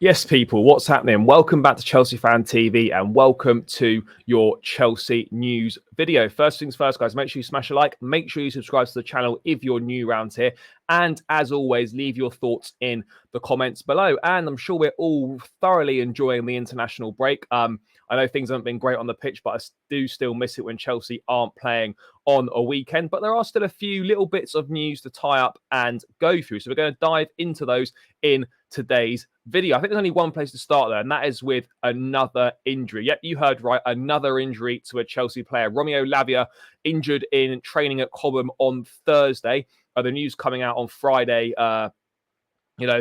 Yes, people, what's happening? Welcome back to Chelsea Fan TV and welcome to your Chelsea news video. First things first, guys, make sure you smash a like. Make sure you subscribe to the channel if you're new around here. And as always, leave your thoughts in the comments below. And I'm sure we're all thoroughly enjoying the international break. I know things haven't been great on the pitch, but I do still miss it when Chelsea aren't playing on a weekend. But there are still a few little bits of news to tie up and go through. So we're going to dive into those in today's video. I think there's only one place to start there, and that is with another injury. Yep, you heard right, another injury to a Chelsea player. Romeo Lavia injured in training at Cobham on Thursday. The news coming out on Friday,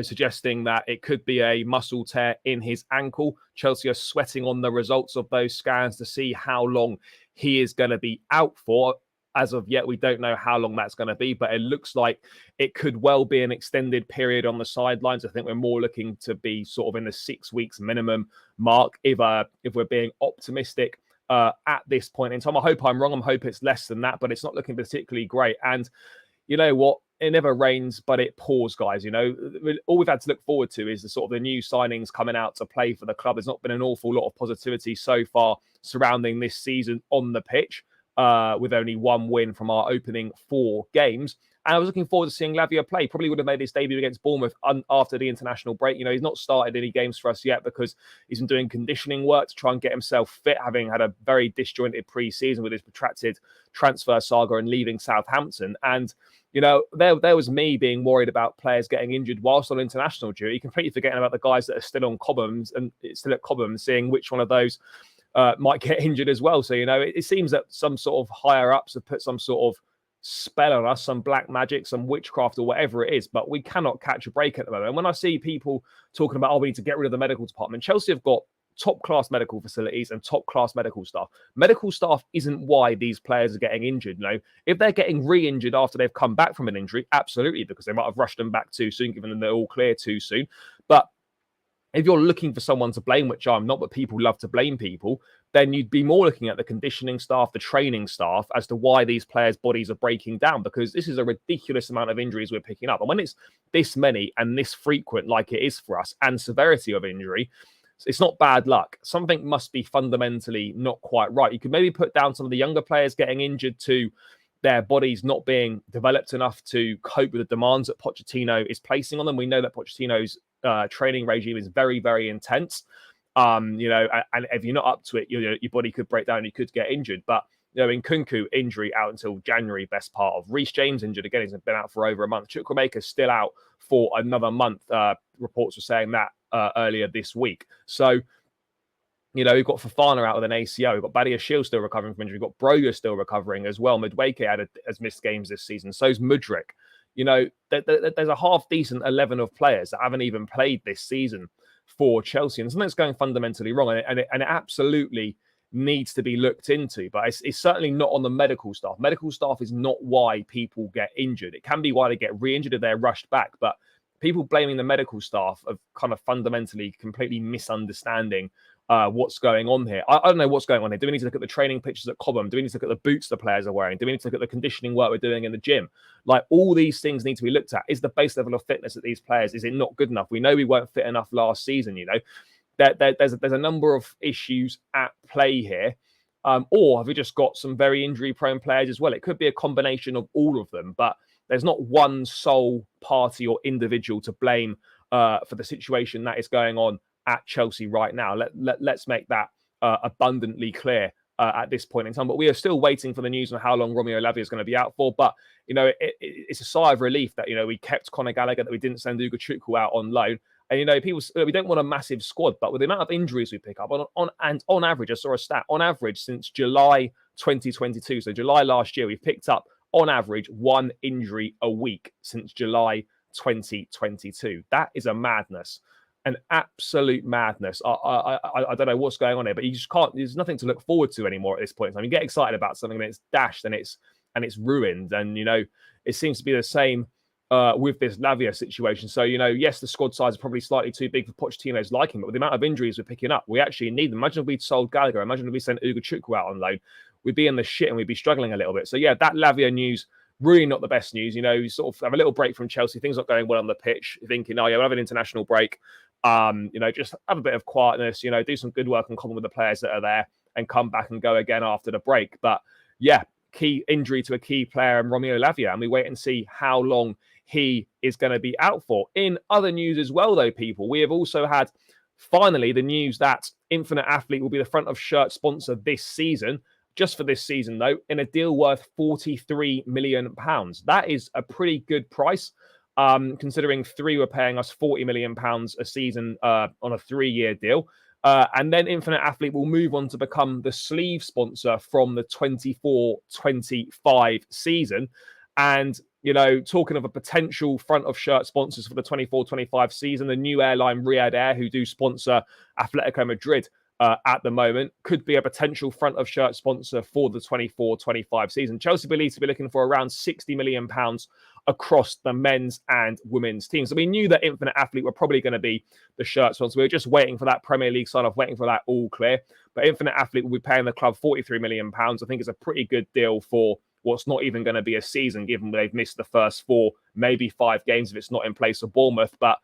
suggesting that it could be a muscle tear in his ankle. Chelsea are sweating on the results of those scans to see how long he is going to be out for. As of yet, we don't know how long that's going to be, but it looks like it could well be an extended period on the sidelines. I think we're more looking to be sort of in the 6 weeks minimum mark if we're being optimistic at this point in time. I hope I'm wrong. I hope it's less than that, but it's not looking particularly great. And you know what? It never rains, but it pours, guys. You know, all we've had to look forward to is the sort of the new signings coming out to play for the club. There's not been an awful lot of positivity so far surrounding this season on the pitch, with only one win from our opening 4 games. And I was looking forward to seeing Lavia play. Probably would have made his debut against Bournemouth after the international break. You know, he's not started any games for us yet because he's been doing conditioning work to try and get himself fit, having had a very disjointed pre-season with his protracted transfer saga and leaving Southampton. And you know, there was me being worried about players getting injured whilst on international duty, completely forgetting about the guys that are still on Cobhams and still at Cobham, seeing which one of those might get injured as well. So, you know, it seems that some sort of higher ups have put some sort of spell on us, some black magic, some witchcraft or whatever it is, but we cannot catch a break at the moment. And when I see people talking about, oh, we need to get rid of the medical department, Chelsea have got top-class medical facilities and top-class medical staff. Medical staff isn't why these players are getting injured. You know, if they're getting re-injured after they've come back from an injury, absolutely, because they might have rushed them back too soon, given them they're all clear too soon. But if you're looking for someone to blame, which I'm not, but people love to blame people, then you'd be more looking at the conditioning staff, the training staff, as to why these players' bodies are breaking down, because this is a ridiculous amount of injuries we're picking up. And when it's this many and this frequent, like it is for us, and severity of injury, it's not bad luck. Something must be fundamentally not quite right. You could maybe put down some of the younger players getting injured to their bodies not being developed enough to cope with the demands that Pochettino is placing on them. We know that Pochettino's training regime is very, very intense. And if you're not up to it, your body could break down, you could get injured. But you know, in Nkunku, injury out until January, best part of. Reece James injured again, he's been out for over a month. Chukwuemeka's still out for another month. Reports were saying that earlier this week. So, you know, we've got Fofana out with an ACL. We've got Badiashile still recovering from injury. We've got Broga still recovering as well. Madueke has missed games this season. So's Mudryk. You know, there's a half-decent 11 of players that haven't even played this season for Chelsea. And something's going fundamentally wrong. And it absolutely needs to be looked into. But it's certainly not on the medical staff. Medical staff is not why people get injured. It can be why they get re-injured if they're rushed back. But people blaming the medical staff of kind of fundamentally completely misunderstanding what's going on here. I don't know what's going on here. Do we need to look at the training pictures at Cobham? Do we need to look at the boots the players are wearing? Do we need to look at the conditioning work we're doing in the gym? Like, all these things need to be looked at. Is the base level of fitness of these players, is it not good enough? We know we weren't fit enough last season, you know. There's a number of issues at play here. Or have we just got some very injury-prone players as well? It could be a combination of all of them, but there's not one sole party or individual to blame for the situation that is going on at Chelsea right now. Let's make that abundantly clear at this point in time. But we are still waiting for the news on how long Romeo Lavia is going to be out for. But, you know, it's a sigh of relief that, you know, we kept Conor Gallagher, that we didn't send Ugo Chukwu out on loan. And, you know, people, we don't want a massive squad, but with the amount of injuries we pick up, on average, I saw a stat, on average, since July 2022, so July last year, we've picked up, on average, 1 injury a week since July 2022. That is a madness. An absolute madness. I don't know what's going on here, but you just can't. There's nothing to look forward to anymore at this point. I mean, get excited about something and it's dashed and it's ruined. And you know, it seems to be the same with this Lavia situation. So, you know, yes, the squad size is probably slightly too big for Pochettino's liking, but with the amount of injuries we're picking up, we actually need them. Imagine if we'd sold Gallagher. Imagine if we sent Ugo Chukwu out on loan. We'd be in the shit and we'd be struggling a little bit. So, yeah, that Lavia news, really not the best news. You know, you sort of have a little break from Chelsea. Things not going well on the pitch. You're thinking, oh, yeah, we'll have an international break. Just have a bit of quietness, do some good work in common with the players that are there and come back and go again after the break. But yeah, key injury to a key player and Romeo Lavia, and we wait and see how long he is going to be out for. In other news as well, though, people, we have also had finally the news that Infinite Athlete will be the front of shirt sponsor this season. Just for this season, though, in a deal worth £43 million. That is a pretty good price, considering Three were paying us £40 million a season on a 3-year deal. And then Infinite Athlete will move on to become the sleeve sponsor from the 24-25 season. And, talking of a potential front of shirt sponsors for the 24-25 season, the new airline Riyadh Air, who do sponsor Atletico Madrid at the moment, could be a potential front of shirt sponsor for the 24-25 season. Chelsea believe to be looking for around £60 million across the men's and women's teams. So we knew that Infinite Athlete were probably going to be the shirt sponsor. We were just waiting for that Premier League sign-off, waiting for that all clear. But Infinite Athlete will be paying the club £43 million. I think it's a pretty good deal for what's not even going to be a season, given they've missed the first 4, maybe 5 games if it's not in place for Bournemouth. But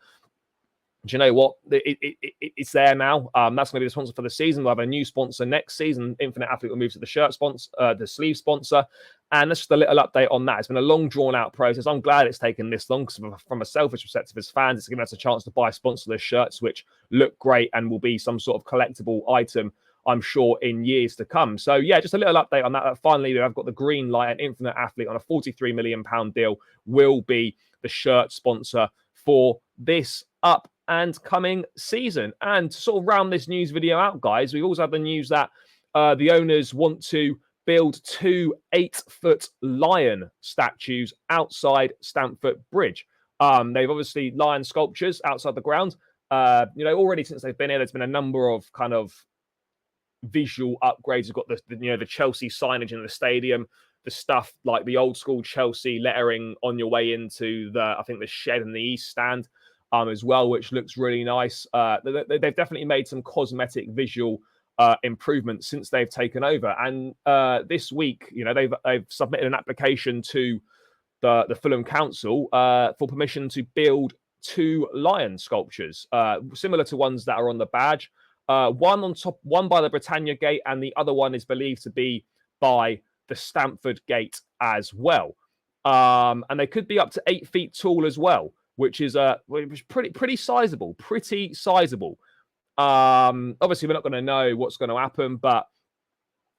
do you know what? It's there now. That's going to be the sponsor for the season. We'll have a new sponsor next season. Infinite Athlete will move to the shirt sponsor, the sleeve sponsor. And that's just a little update on that. It's been a long, drawn-out process. I'm glad it's taken this long because from a selfish perspective as fans, it's given us a chance to buy sponsorless shirts, which look great and will be some sort of collectible item, I'm sure, in years to come. So, yeah, just a little update on that. Finally, I've got the green light, and Infinite Athlete on a £43 million deal will be the shirt sponsor for this up and coming season. And to sort of round this news video out, guys, we also have the news that the owners want to build 2 8-foot lion statues outside Stamford Bridge. They've obviously lion sculptures outside the ground. Already since they've been here, there's been a number of kind of visual upgrades. We've got the Chelsea signage in the stadium, the stuff like the old school Chelsea lettering on your way into the shed in the East Stand as well, which looks really nice. They've definitely made some cosmetic visual improvements since they've taken over. And this week, they've submitted an application to the Fulham Council for permission to build 2 lion sculptures, similar to ones that are on the badge. One by the Britannia Gate, and the other one is believed to be by the Stamford Gate as well. And they could be up to 8 feet tall as well, which is pretty sizable. Obviously, we're not going to know what's going to happen, but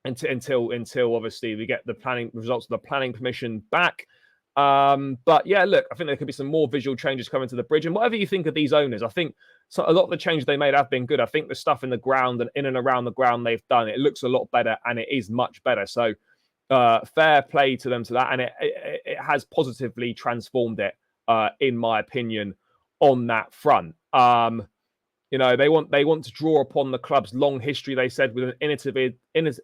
until obviously we get the planning results of the planning permission back. But yeah, look, I think there could be some more visual changes coming to the bridge. And whatever you think of these owners, I think a lot of the changes they made have been good. I think the stuff in the ground and in and around the ground they've done, it looks a lot better, and it is much better. So fair play to them to that, and it has positively transformed it, in my opinion, on that front. They want to draw upon the club's long history, they said, with an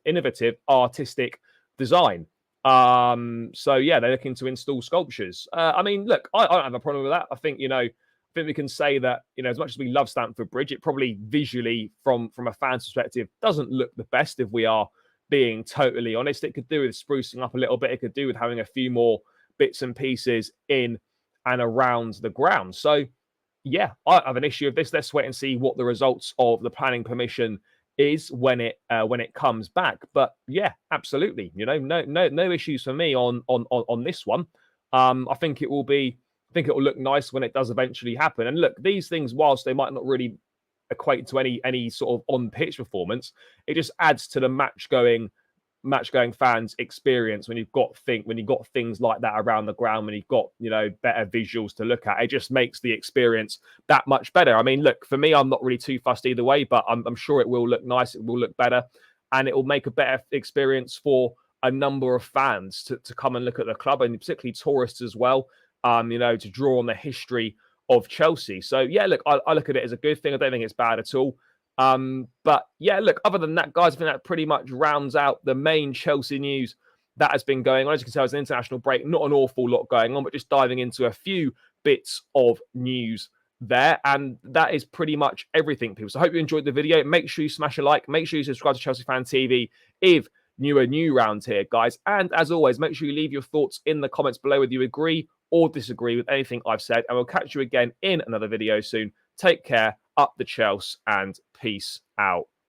innovative artistic design. So yeah, they're looking to install sculptures. Look, I don't have a problem with that. I think we can say that, as much as we love Stamford Bridge, it probably visually from a fan's perspective doesn't look the best, if we are being totally honest. It could do with sprucing up a little bit. It could do with having a few more bits and pieces in and around the ground. So yeah, I have an issue with this. Let's wait and see what the results of the planning permission is when it comes back. But yeah, absolutely. No issues for me on this one. I think it will look nice when it does eventually happen. And look, these things, whilst they might not really equate to any sort of on-pitch performance, it just adds to the match-going fans' experience when you've got things like that around the ground, when you've got better visuals to look at. It just makes the experience that much better. I mean, look, for me, I'm not really too fussed either way, but I'm sure it will look nice, it will look better, and it will make a better experience for a number of fans to come and look at the club, and particularly tourists as well, to draw on the history of Chelsea. So yeah, look, I look at it as a good thing. I don't think it's bad at all. But yeah, look, other than that, guys, I think that pretty much rounds out the main Chelsea news that has been going on. As you can tell, it's an international break, not an awful lot going on, but just diving into a few bits of news there. And that is pretty much everything, people. So I hope you enjoyed the video. Make sure you smash a like. Make sure you subscribe to Chelsea Fan TV if you're new around here, guys. And as always, make sure you leave your thoughts in the comments below whether you agree or disagree with anything I've said. And we'll catch you again in another video soon. Take care, up the Chelsea, and peace out.